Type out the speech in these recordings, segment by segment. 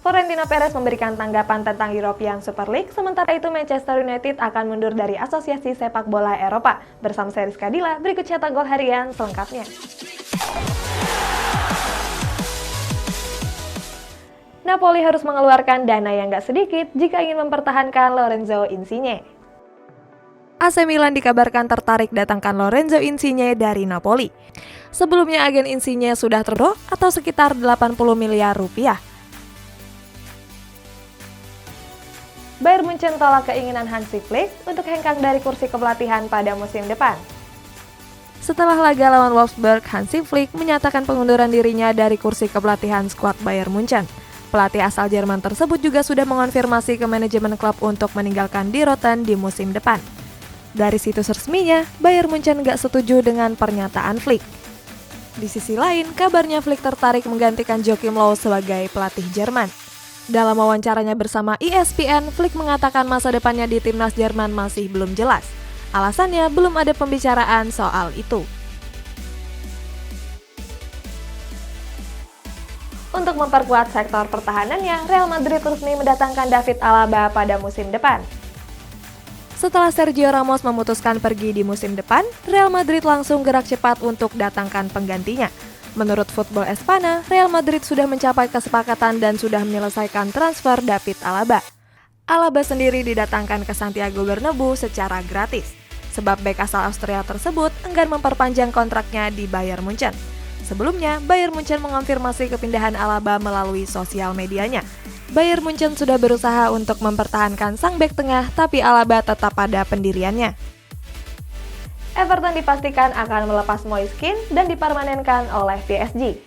Florentino Perez memberikan tanggapan tentang European Super League, sementara itu Manchester United akan mundur dari Asosiasi Sepak Bola Eropa. Bersama saya Rizka Dila, berikut cetak gol harian selengkapnya. Napoli harus mengeluarkan dana yang gak sedikit jika ingin mempertahankan Lorenzo Insigne. AC Milan dikabarkan tertarik datangkan Lorenzo Insigne dari Napoli. Sebelumnya agen Insigne sudah terdo atau sekitar 80 miliar rupiah. Bayern Munchen tolak keinginan Hansi Flick untuk hengkang dari kursi kepelatihan pada musim depan. Setelah laga lawan Wolfsburg, Hansi Flick menyatakan pengunduran dirinya dari kursi kepelatihan skuad Bayern Munchen. Pelatih asal Jerman tersebut juga sudah mengonfirmasi ke manajemen klub untuk meninggalkan Die Roten di musim depan. Dari situs resminya, Bayern Munchen gak setuju dengan pernyataan Flick. Di sisi lain, kabarnya Flick tertarik menggantikan Joachim Löw sebagai pelatih Jerman. Dalam wawancaranya bersama ESPN, Flick mengatakan masa depannya di timnas Jerman masih belum jelas. Alasannya belum ada pembicaraan soal itu. Untuk memperkuat sektor pertahanannya, Real Madrid resmi mendatangkan David Alaba pada musim depan. Setelah Sergio Ramos memutuskan pergi di musim depan, Real Madrid langsung gerak cepat untuk datangkan penggantinya. Menurut Football Espana, Real Madrid sudah mencapai kesepakatan dan sudah menyelesaikan transfer David Alaba. Alaba sendiri didatangkan ke Santiago Bernabeu secara gratis, sebab bek asal Austria tersebut enggan memperpanjang kontraknya di Bayern Munchen. Sebelumnya, Bayern Munchen mengonfirmasi kepindahan Alaba melalui sosial medianya. Bayern Munchen sudah berusaha untuk mempertahankan sang bek tengah, tapi Alaba tetap pada pendiriannya. Everton dipastikan akan melepas Moise Kean dan dipermanenkan oleh PSG.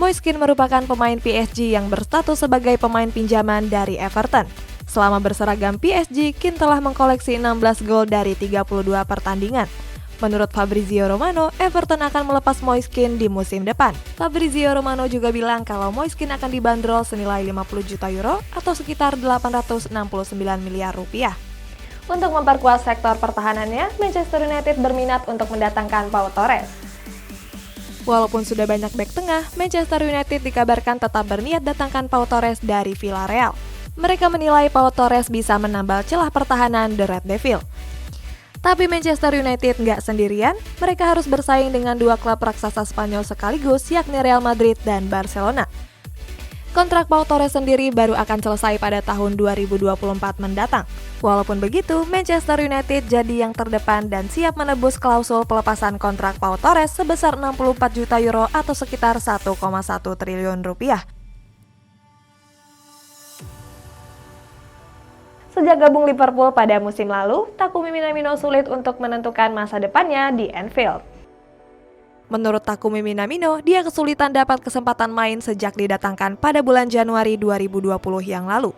Moise Kean merupakan pemain PSG yang berstatus sebagai pemain pinjaman dari Everton. Selama berseragam PSG, Kean telah mengkoleksi 16 gol dari 32 pertandingan. Menurut Fabrizio Romano, Everton akan melepas Moise Kean di musim depan. Fabrizio Romano juga bilang kalau Moise Kean akan dibanderol senilai 50 juta euro atau sekitar 869 miliar rupiah. Untuk memperkuat sektor pertahanannya, Manchester United berminat untuk mendatangkan Pau Torres. Walaupun sudah banyak bek tengah, Manchester United dikabarkan tetap berniat datangkan Pau Torres dari Villarreal. Mereka menilai Pau Torres bisa menambal celah pertahanan The Red Devil. Tapi Manchester United nggak sendirian, mereka harus bersaing dengan dua klub raksasa Spanyol sekaligus, yakni Real Madrid dan Barcelona. Kontrak Pau Torres sendiri baru akan selesai pada tahun 2024 mendatang. Walaupun begitu, Manchester United jadi yang terdepan dan siap menebus klausul pelepasan kontrak Pau Torres sebesar 64 juta euro atau sekitar 1,1 triliun rupiah. Sejak gabung Liverpool pada musim lalu, Takumi Minamino sulit untuk menentukan masa depannya di Anfield. Menurut Takumi Minamino, dia kesulitan dapat kesempatan main sejak didatangkan pada bulan Januari 2020 yang lalu.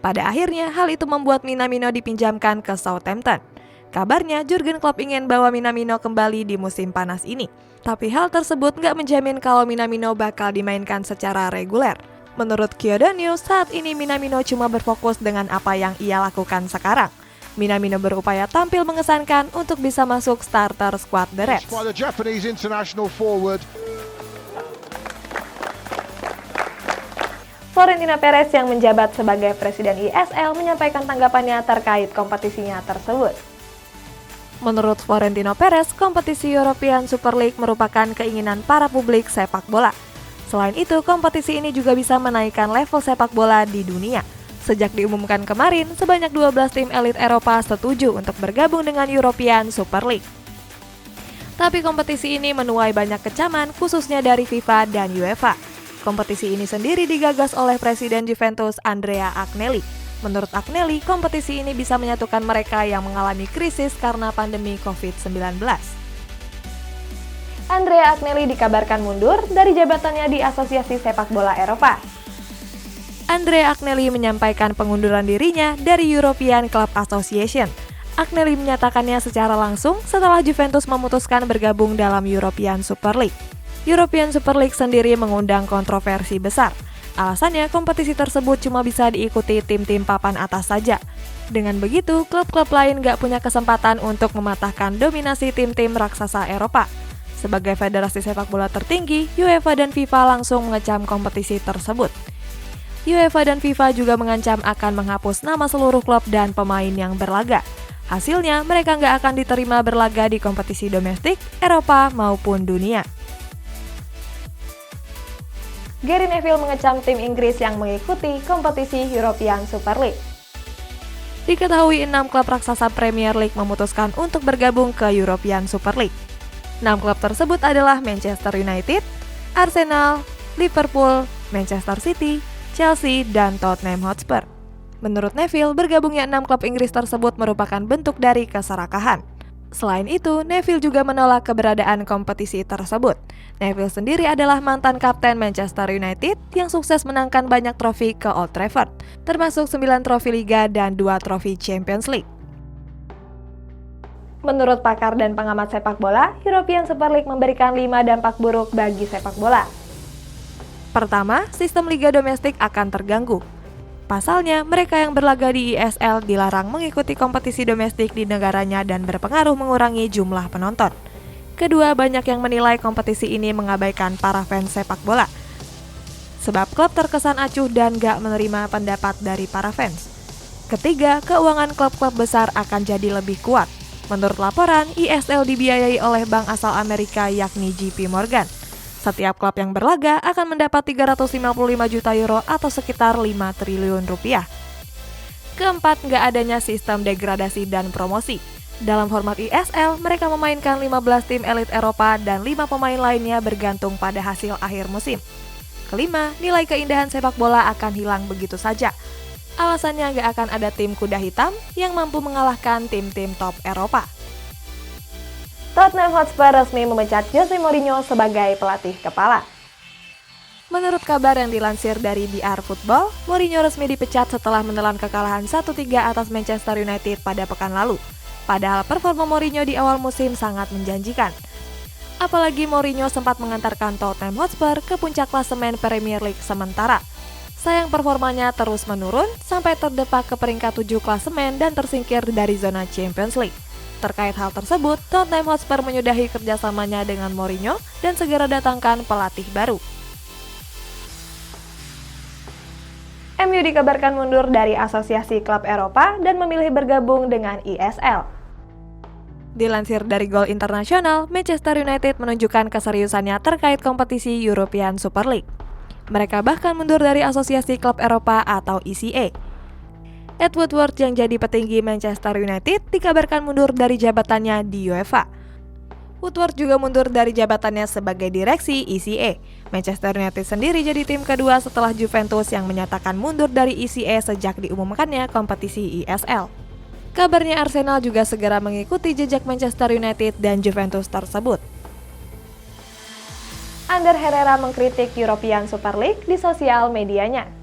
Pada akhirnya, hal itu membuat Minamino dipinjamkan ke Southampton. Kabarnya, Jurgen Klopp ingin bawa Minamino kembali di musim panas ini. Tapi hal tersebut nggak menjamin kalau Minamino bakal dimainkan secara reguler. Menurut Kyodo News, saat ini Minamino cuma berfokus dengan apa yang ia lakukan sekarang. Minamino berupaya tampil mengesankan untuk bisa masuk starter squad The Reds. Florentino Perez yang menjabat sebagai presiden ISL menyampaikan tanggapannya terkait kompetisinya tersebut. Menurut Florentino Perez, kompetisi European Super League merupakan keinginan para publik sepak bola. Selain itu, kompetisi ini juga bisa menaikkan level sepak bola di dunia. Sejak diumumkan kemarin, sebanyak 12 tim elit Eropa setuju untuk bergabung dengan European Super League. Tapi kompetisi ini menuai banyak kecaman, khususnya dari FIFA dan UEFA. Kompetisi ini sendiri digagas oleh Presiden Juventus Andrea Agnelli. Menurut Agnelli, kompetisi ini bisa menyatukan mereka yang mengalami krisis karena pandemi COVID-19. Andrea Agnelli dikabarkan mundur dari jabatannya di Asosiasi Sepak Bola Eropa. Andrea Agnelli menyampaikan pengunduran dirinya dari European Club Association. Agnelli menyatakannya secara langsung setelah Juventus memutuskan bergabung dalam European Super League. European Super League sendiri mengundang kontroversi besar. Alasannya, kompetisi tersebut cuma bisa diikuti tim-tim papan atas saja. Dengan begitu, klub-klub lain gak punya kesempatan untuk mematahkan dominasi tim-tim raksasa Eropa. Sebagai federasi sepak bola tertinggi, UEFA dan FIFA langsung mengecam kompetisi tersebut. UEFA dan FIFA juga mengancam akan menghapus nama seluruh klub dan pemain yang berlaga. Hasilnya, mereka nggak akan diterima berlaga di kompetisi domestik, Eropa, maupun dunia. Gary Neville mengecam tim Inggris yang mengikuti kompetisi European Super League. Diketahui 6 klub raksasa Premier League memutuskan untuk bergabung ke European Super League. 6 klub tersebut adalah Manchester United, Arsenal, Liverpool, Manchester City, Chelsea, dan Tottenham Hotspur. Menurut Neville, bergabungnya 6 klub Inggris tersebut merupakan bentuk dari keserakahan. Selain itu, Neville juga menolak keberadaan kompetisi tersebut. Neville sendiri adalah mantan kapten Manchester United yang sukses menangkan banyak trofi ke Old Trafford, termasuk 9 trofi Liga dan 2 trofi Champions League. Menurut pakar dan pengamat sepak bola, European Super League memberikan 5 dampak buruk bagi sepak bola. Pertama, sistem liga domestik akan terganggu. Pasalnya, mereka yang berlaga di ISL dilarang mengikuti kompetisi domestik di negaranya dan berpengaruh mengurangi jumlah penonton. Kedua, banyak yang menilai kompetisi ini mengabaikan para fans sepak bola. Sebab klub terkesan acuh dan gak menerima pendapat dari para fans. Ketiga, keuangan klub-klub besar akan jadi lebih kuat. Menurut laporan, ISL dibiayai oleh bank asal Amerika yakni JP Morgan. Setiap klub yang berlaga akan mendapat 355 juta euro atau sekitar 5 triliun rupiah. Keempat, nggak adanya sistem degradasi dan promosi. Dalam format ISL, mereka memainkan 15 tim elit Eropa dan 5 pemain lainnya bergantung pada hasil akhir musim. Kelima, nilai keindahan sepak bola akan hilang begitu saja. Alasannya nggak akan ada tim kuda hitam yang mampu mengalahkan tim-tim top Eropa. Tottenham Hotspur resmi memecat Jose Mourinho sebagai pelatih kepala. Menurut kabar yang dilansir dari DR Football, Mourinho resmi dipecat setelah menelan kekalahan 1-3 atas Manchester United pada pekan lalu. Padahal performa Mourinho di awal musim sangat menjanjikan. Apalagi Mourinho sempat mengantarkan Tottenham Hotspur ke puncak klasemen Premier League sementara. Sayang performanya terus menurun sampai terdepak ke peringkat 7 klasemen dan tersingkir dari zona Champions League. Terkait hal tersebut, Tottenham Hotspur menyudahi kerjasamanya dengan Mourinho dan segera datangkan pelatih baru. MU dikabarkan mundur dari Asosiasi Klub Eropa dan memilih bergabung dengan ISL. Dilansir dari Goal International, Manchester United menunjukkan keseriusannya terkait kompetisi European Super League. Mereka bahkan mundur dari Asosiasi Klub Eropa atau ECA. Ed Woodward yang jadi petinggi Manchester United dikabarkan mundur dari jabatannya di UEFA. Woodward juga mundur dari jabatannya sebagai direksi ECA. Manchester United sendiri jadi tim kedua setelah Juventus yang menyatakan mundur dari ECA sejak diumumkannya kompetisi ISL. Kabarnya Arsenal juga segera mengikuti jejak Manchester United dan Juventus tersebut. Ander Herrera mengkritik European Super League di sosial medianya.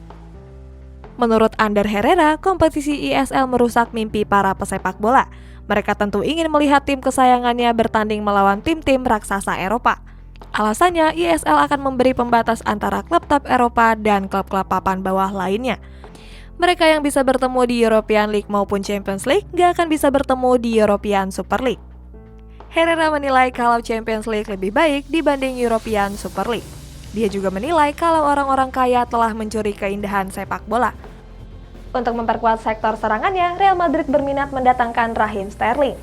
Menurut Ander Herrera, kompetisi ISL merusak mimpi para pesepak bola. Mereka tentu ingin melihat tim kesayangannya bertanding melawan tim-tim raksasa Eropa. Alasannya, ISL akan memberi pembatas antara klub top Eropa dan klub-klub papan bawah lainnya. Mereka yang bisa bertemu di European League maupun Champions League gak akan bisa bertemu di European Super League. Herrera menilai kalau Champions League lebih baik dibanding European Super League. Dia juga menilai kalau orang-orang kaya telah mencuri keindahan sepak bola. Untuk memperkuat sektor serangannya, Real Madrid berminat mendatangkan Raheem Sterling.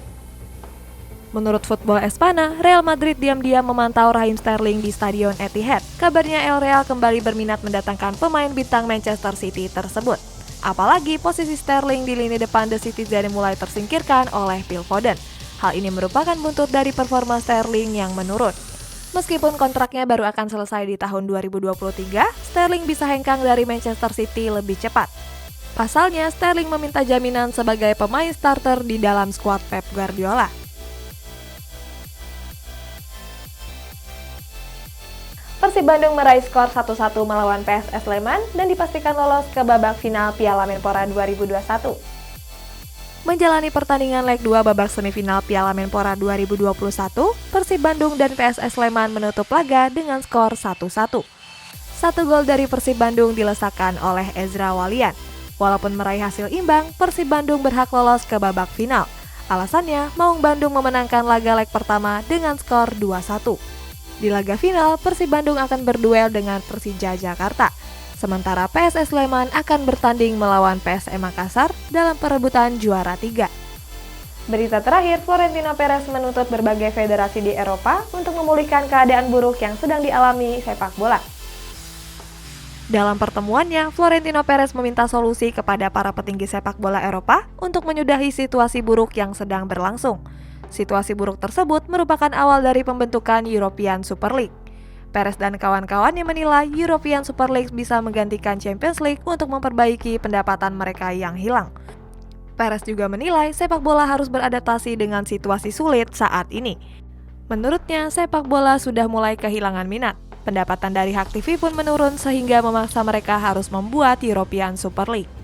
Menurut Football Espana, Real Madrid diam-diam memantau Raheem Sterling di Stadion Etihad. Kabarnya El Real kembali berminat mendatangkan pemain bintang Manchester City tersebut. Apalagi posisi Sterling di lini depan The Citizen mulai tersingkirkan oleh Phil Foden. Hal ini merupakan buntut dari performa Sterling yang menurun. Meskipun kontraknya baru akan selesai di tahun 2023, Sterling bisa hengkang dari Manchester City lebih cepat. Pasalnya, Sterling meminta jaminan sebagai pemain starter di dalam skuad Pep Guardiola. Persib Bandung meraih skor 1-1 melawan PSS Sleman dan dipastikan lolos ke babak final Piala Menpora 2021. Menjalani pertandingan leg 2 babak semifinal Piala Menpora 2021, Persib Bandung dan PSS Sleman menutup laga dengan skor 1-1. Satu gol dari Persib Bandung dilesakan oleh Ezra Walian. Walaupun meraih hasil imbang, Persib Bandung berhak lolos ke babak final. Alasannya, Maung Bandung memenangkan laga leg pertama dengan skor 2-1. Di laga final, Persib Bandung akan berduel dengan Persija Jakarta. Sementara PSS Sleman akan bertanding melawan PSM Makassar dalam perebutan juara 3. Berita terakhir, Florentino Perez menuntut berbagai federasi di Eropa untuk memulihkan keadaan buruk yang sedang dialami sepak bola. Dalam pertemuannya, Florentino Perez meminta solusi kepada para petinggi sepak bola Eropa untuk menyudahi situasi buruk yang sedang berlangsung. Situasi buruk tersebut merupakan awal dari pembentukan European Super League. Perez dan kawan-kawannya menilai European Super League bisa menggantikan Champions League untuk memperbaiki pendapatan mereka yang hilang. Perez juga menilai sepak bola harus beradaptasi dengan situasi sulit saat ini. Menurutnya, sepak bola sudah mulai kehilangan minat. Pendapatan dari hak TV pun menurun sehingga memaksa mereka harus membuat European Super League.